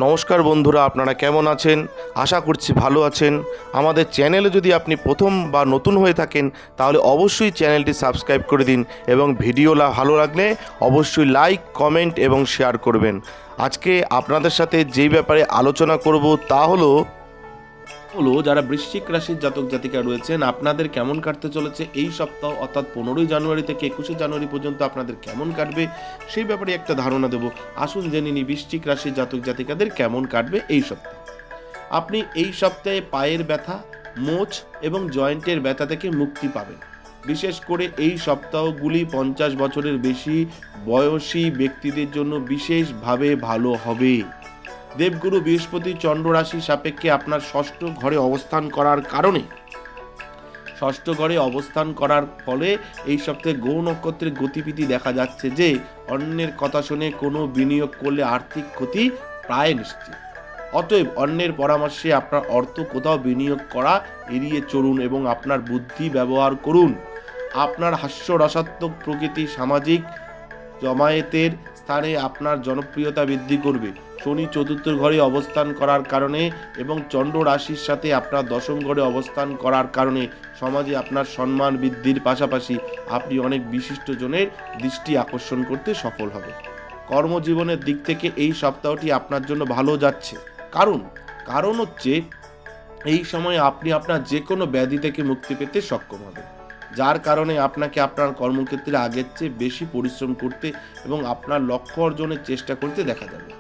নমস্কার বন্ধুরা, আপনারা কেমন আছেন? আশা করছি ভালো আছেন। আমাদের চ্যানেলে যদি আপনি প্রথম বা নতুন হয়ে থাকেন তাহলে অবশ্যই চ্যানেলটি সাবস্ক্রাইব করে দিন এবং ভিডিও ভালো লাগলে অবশ্যই লাইক, কমেন্ট এবং শেয়ার করবেন। আজকে আপনাদের সাথে যেই ব্যাপারে আলোচনা করব তা হলো যারা বৃশ্চিক রাশির জাতক জাতিকা রয়েছেন আপনাদের কেমন কাটতে চলেছে এই সপ্তাহ, অর্থাৎ 15ই জানুয়ারি থেকে 21শে জানুয়ারি পর্যন্ত আপনাদের কেমন কাটবে সেই ব্যাপারে একটা ধারণা দেব। আসুন জেনে নিই বৃশ্চিক রাশির জাতক জাতিকাদের কেমন কাটবে এই সপ্তাহ। আপনি এই সপ্তাহে পায়ের ব্যথা, মোচ এবং জয়েন্টের ব্যথা থেকে মুক্তি পাবেন। বিশেষ করে এই সপ্তাহগুলি 50 বছরের বেশি বয়সী ব্যক্তিদের জন্য বিশেষভাবে ভালো হবে। দেবগুরু বৃহস্পতি চন্দ্র রাশি সাপেক্ষে আপনার ষষ্ঠ ঘরে অবস্থান করার ফলে এই সপ্তাহে গ্রহ নক্ষত্রের গতিবিধি দেখা যাচ্ছে যে অন্যের কথা শুনে কোনো বিনিয়োগ করলে আর্থিক ক্ষতি প্রায় নিশ্চিত। অতএব অন্যের পরামর্শে আপনার অর্থ কোথাও বিনিয়োগ করা এড়িয়ে চলুন এবং আপনার বুদ্ধি ব্যবহার করুন। আপনার হাস্যরসাত্মক প্রকৃতি সামাজিক জমায়েতের স্থানে আপনার জনপ্রিয়তা বৃদ্ধি করবে। শনি চতুর্থ ঘরে অবস্থান করার কারণে এবং চন্দ্র রাশির সাথে আপনার দশম ঘরে অবস্থান করার কারণে সমাজে আপনার সম্মান বৃদ্ধির পাশাপাশি আপনি অনেক বিশিষ্ট জনের দৃষ্টি আকর্ষণ করতে সফল হবে। কর্মজীবনের দিক থেকে এই সপ্তাহটি আপনার জন্য ভালো যাচ্ছে। কারণ হচ্ছে এই সময় আপনি আপনার যে কোনো ব্যাধি থেকে মুক্তি পেতে সক্ষম হবেন, যার কারণে আপনাকে আপনার কর্মক্ষেত্রে আগের চেয়ে বেশি পরিশ্রম করতে এবং আপনার লক্ষ্য অর্জনের চেষ্টা করতে দেখা যাবে।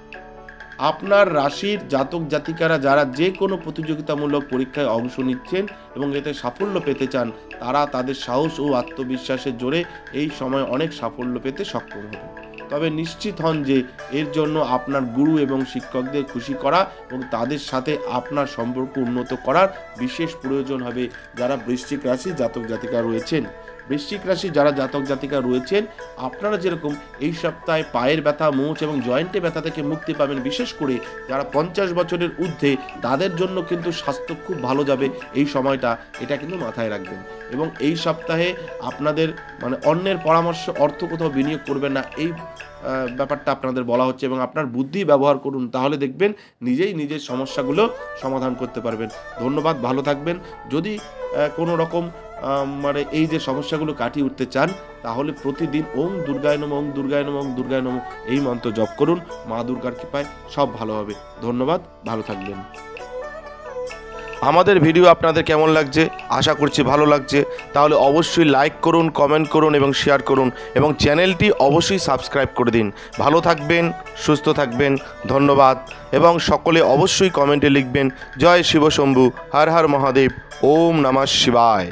আপনার রাশির জাতক জাতিকারা যারা যে কোনো প্রতিযোগিতামূলক পরীক্ষায় অংশ নিচ্ছেন এবং এতে সাফল্য পেতে চান তারা তাদের সাহস ও আত্মবিশ্বাসের জোরে এই সময় অনেক সাফল্য পেতে সক্ষম হবেন। তবে নিশ্চিত হন যে এর জন্য আপনার গুরু এবং শিক্ষকদের খুশি করা এবং তাদের সাথে আপনার সম্পর্ক উন্নত করার বিশেষ প্রয়োজন হবে। যারা বৃশ্চিক রাশির জাতক জাতিকা রয়েছেন আপনারা যেরকম এই সপ্তাহে পায়ের ব্যথা, মোচ এবং জয়েন্টে ব্যথা থেকে মুক্তি পাবেন। বিশেষ করে যারা 50 বছরের ঊর্ধ্বে তাদের জন্য কিন্তু স্বাস্থ্য খুব ভালো যাবে এই সময়টা, এটা কিন্তু মাথায় রাখবেন। এবং এই সপ্তাহে আপনাদের অন্যের পরামর্শ অর্থ কোথাও বিনিয়োগ করবেন না, এই ব্যাপারটা আপনাদের বলা হচ্ছে এবং আপনার বুদ্ধি ব্যবহার করুন, তাহলে দেখবেন নিজের সমস্যাগুলো সমাধান করতে পারবেন। ধন্যবাদ, ভালো থাকবেন। যদি কোনো রকম এই যে সমস্যাগুলো কাটিয়ে উঠতে চান তাহলে প্রতিদিন ওং দুর্গায় নমঃ, ওং দুর্গায় নমঃ, ওং দুর্গায় নমঃ এই মন্ত্র জপ করুন। মা দুর্গার কৃপায় সব ভালো হবে। ধন্যবাদ, ভালো থাকবেন। আমাদের ভিডিও আপনাদের কেমন লাগছে? আশা করছি ভালো লাগছে। তাহলে অবশ্যই লাইক করুন, কমেন্ট করুন এবং শেয়ার করুন এবং চ্যানেলটি অবশ্যই সাবস্ক্রাইব করে দিন। ভালো থাকবেন, সুস্থ থাকবেন। ধন্যবাদ এবং সকলে অবশ্যই কমেন্টে লিখবেন জয় শিব শম্ভু, হর হর মহাদেব, ওম নমঃ শিবায়।